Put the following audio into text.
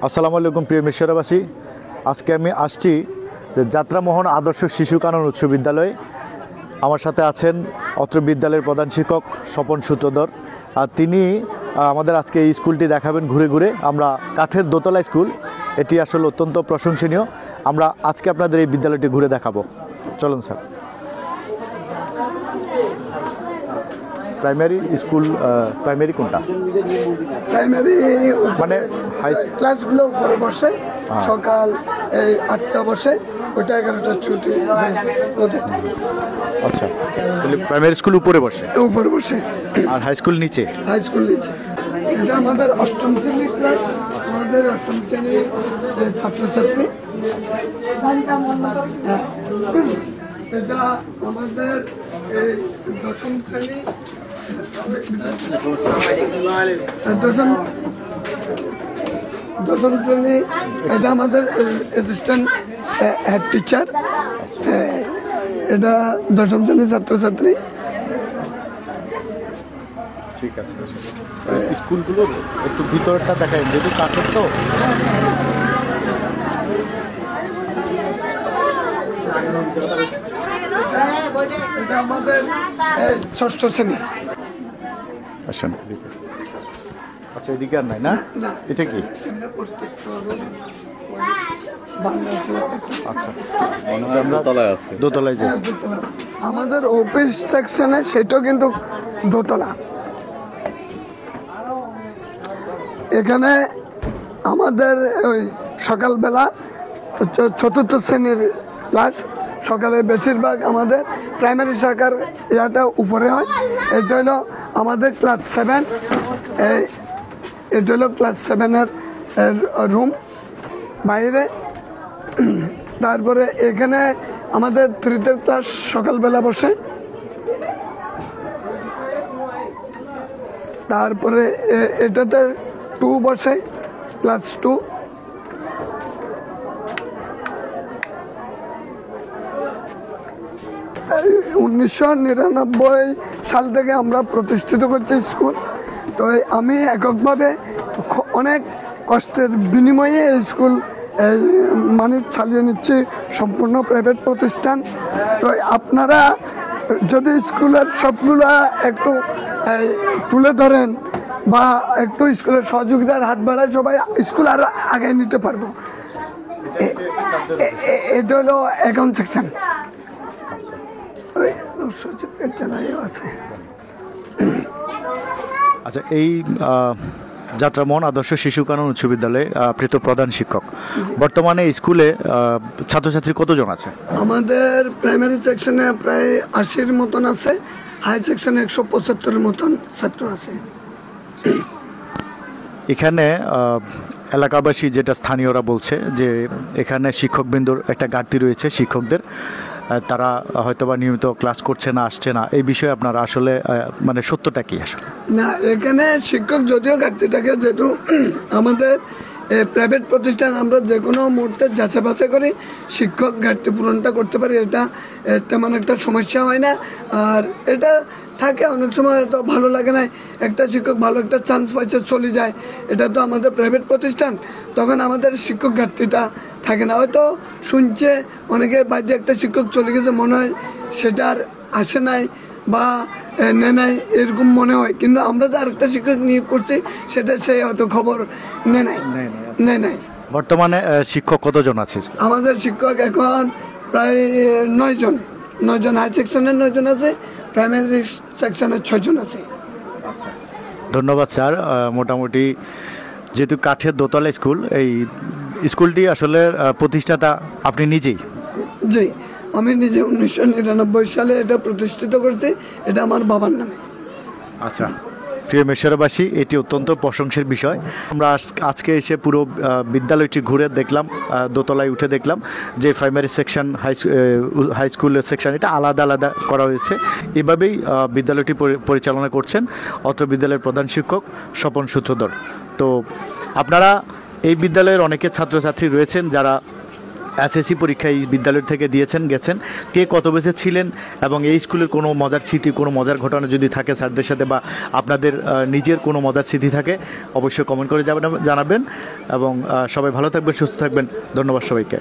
আসসালামু আলাইকুম প্রিয় মিরসরাইবাসী, আজকে আমি আসছি যে যাত্রামোহন আদর্শ শিশু কানন উচ্চ বিদ্যালয়ে। আমার সাথে আছেন অত্র বিদ্যালয়ের প্রধান শিক্ষক স্বপন সূত্রধর। আর তিনি আমাদের আজকে এই স্কুলটি দেখাবেন ঘুরে ঘুরে। আমরা কাঠের দোতলা স্কুল, এটি আসলে অত্যন্ত প্রশংসনীয়। আমরা আজকে আপনাদের এই বিদ্যালয়টি ঘুরে দেখাবো। চলুন স্যার। প্রাইমারি স্কুল, প্রাইমারি কোনটা? প্রাইমারি মানে হাই ক্লাসগুলো উপরে বসে, সকাল এই 8টা বসে, ওটা 11টা ছুটি ওদের। আচ্ছা, তাহলে প্রাইমারি স্কুল উপরে বসে, উপরে বসে, আর হাই স্কুল নিচে। হাই স্কুল নিচে। এটা আমাদের অষ্টম শ্রেণীর ক্লাস। আমাদের অষ্টম শ্রেণীর ছাত্রছাত্রী। এটা আমাদের এই দশম শ্রেণী, দশম শ্রেণী। এটা আমাদের অ্যাসিস্ট্যান্ট হেড টিচার। এটা দশম শ্রেণীর ছাত্রছাত্রী। ঠিক আছে, স্কুলগুলো একটু ভিতরটা দেখায়, যেহেতু কাঠের তো। এটা আমাদের ষষ্ঠ শ্রেণী। আসেন এদিকে। আচ্ছা, এদিকে আর নাই না? এটা কি? আচ্ছা, আমরা দোতলায় আছি, দোতলায় যাই। আমাদের অফিস সেকশনে সেটাও কিন্তু দোতলা। এখানে আমাদের ওই সকালবেলা চতুর্থ শ্রেণীর ক্লাস। সকালে বেশিরভাগ আমাদের প্রাইমারি শাখার ইয়াটা উপরে হয়। এটা হলো আমাদের ক্লাস 7। এটা হলো ক্লাস 7-এর রুম বাইরে। তারপরে এখানে আমাদের 3th ক্লাস সকালবেলা বসে। তারপরে এটাতে 2 বসে, ক্লাস 2। এই 1999 সাল থেকে আমরা প্রতিষ্ঠিত করছি স্কুল। তো আমি এককভাবে অনেক কষ্টের বিনিময়ে এই স্কুল মানে চালিয়ে নিচ্ছি, সম্পূর্ণ প্রাইভেট প্রতিষ্ঠান। তো আপনারা যদি স্কুলের সবগুলো একটু তুলে ধরেন বা একটু স্কুলের সহযোগিতার হাত বাড়ায়, সবাই স্কুল আরো আগে নিতে পারবো। এটা হলো অ্যাকাউন্ট সেকশন। আচ্ছা, এই যাত্রামোহন আদর্শ শিশু কানন উচ্চ বিদ্যালয়ে আপনি তো প্রধান শিক্ষক। বর্তমানে স্কুলে ছাত্রছাত্রী কতজন আছে? আমাদের প্রাইমারি সেকশনে প্রায় 80-র মতন আছে। হাই সেকশনে 175-এর মতন ছাত্র আছে। এখানে এলাকাবাসী, যেটা স্থানীয়রা বলছে যে এখানে শিক্ষকবৃন্দর একটা ঘাটতি রয়েছে, শিক্ষকদের। তারা হয়তোবা নিয়মিত ক্লাস করছে না, আসছে না। এই বিষয়ে আপনারা আসলে মানে সত্যটা কি আসলে? না, এখানে শিক্ষক যদিও ঘাটতি থাকে, যেহেতু আমাদের প্রাইভেট প্রতিষ্ঠান, আমরা যে কোনো মুহূর্তে যাচাই বাছাই করি, শিক্ষক ঘাটতি পূরণটা করতে পারি। এটা তেমন একটা সমস্যা হয় না। আর এটা থাকে, অনেক সময় তো ভালো লাগে না, একটা শিক্ষক ভালো একটা চান্স পাইছে চলে যায়। এটা তো আমাদের প্রাইভেট প্রতিষ্ঠান, তখন আমাদের শিক্ষক ঘাটতিটা থাকে না। হয়তো শুনছে অনেকে বাইরে একটা শিক্ষক চলে গেছে, মনে হয় সেটা আর আসে নাই বা নাই, এরকম মনে হয়। কিন্তু আমরা যে আরেকটা শিক্ষক নিয়োগ করছি, সেটা সে হয়তো খবর নাই। বর্তমানে শিক্ষক কতজন আছে? আমাদের শিক্ষক এখন প্রায় 9 জন। হাই সেকশনের 9 জন আছে, প্রাইমারি সেকশনের 6 জন আছে। ধন্যবাদ স্যার। মোটামুটি যেহেতু কাঠের দোতলা স্কুল, এই স্কুলটি আসলে প্রতিষ্ঠাতা আপনি নিজেই? জি, আমি নিজে 1999 সালে এটা প্রতিষ্ঠিত করছি। এটা আমার বাবার নামে। আচ্ছা, প্রিয় মেশরবাসী, এটি অত্যন্ত প্রশংসার বিষয়। আমরা আজকে এসে পুরো বিদ্যালয়টি ঘুরে দেখলাম, দোতলায় উঠে দেখলাম যে প্রাইমারি সেকশন, হাই স্কুলের সেকশন, এটা আলাদা আলাদা করা হয়েছে। এভাবেই বিদ্যালয়টি পরিচালনা করছেন অত্র বিদ্যালয়ের প্রধান শিক্ষক স্বপন সূত্রধর। তো আপনারা এই বিদ্যালয়ের অনেকে ছাত্রছাত্রী রয়েছেন যারা এসএসসি পরীক্ষা এই বিদ্যালয় থেকে দিয়েছেন গেছেন, কে কত বেঁচে ছিলেন এবং এই স্কুলের কোনো মজার স্মৃতি, কোনো মজার ঘটনা যদি থাকে স্যারদের সাথে বা আপনাদের নিজের কোনো মজার স্মৃতি থাকে অবশ্যই কমেন্ট করে জানাবেন এবং সবাই ভালো থাকবেন, সুস্থ থাকবেন। ধন্যবাদ সবাইকে।